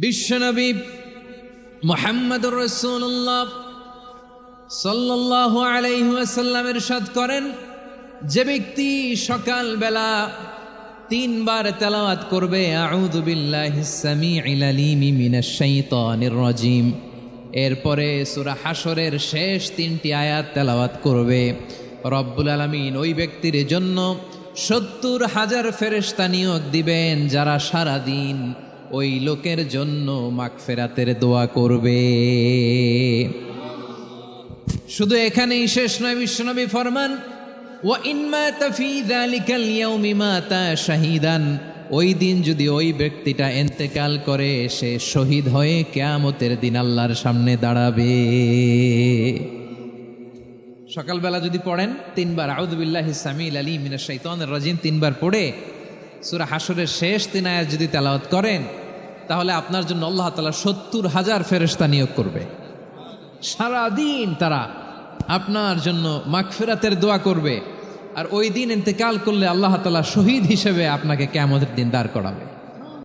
বিশ্বনবী মুহাম্মদুর রাসূলুল্লাহ সাল্লাল্লাহু আলাইহি ওয়াসাল্লাম ইরশাদ করেন, যে ব্যক্তি সকালবেলা 3 বার তেলাওয়াত করবে আউযু বিল্লাহিস সামিউল আলিম মিনাশ শাইতানির রাজিম, এরপরে সূরা হাশরের শেষ 3টি আয়াত তেলাওয়াত করবে, রব্বুল আলামিন ওই ব্যক্তির জন্য 70,000 ফেরেশতা নিয়োগ দিবেন যারা সারা দিন ওই লোকের জন্য মাগফিরাতের দোয়া করবে। শুধু এখানেই শেষ নয়, বিশ্বনবী ফরমান ওয়া ইন মাতা ফি যালিকাল ইয়াউমি মাতা শাহীদান, ওই দিন যদি ওই ব্যক্তিটা ইন্তেকাল করে সে শহীদ হয়ে কিয়ামতের দিন আল্লাহর সামনে দাঁড়াবে। সকালবেলা যদি পড়েন 3 বার আউযু বিল্লাহিস সামিউল আলিম মিনাশ শাইতানির রাজিম 3 বার পড়ে সূরা হাশরের শেষ 3 আয়াত যদি তেলাওয়াত করেন, তাহলে আপনার জন্য আল্লাহ তাআলা 70,000 ফেরেশতা নিয়োগ করবে। সারা দিন তারা আপনার জন্য মাগফিরাতের দোয়া করবে, আর ওই দিন ইন্তেকাল করলে আল্লাহ তাআলা শহীদ হিসেবে আপনাকে কিয়ামতের দিন দাঁড় করাবে।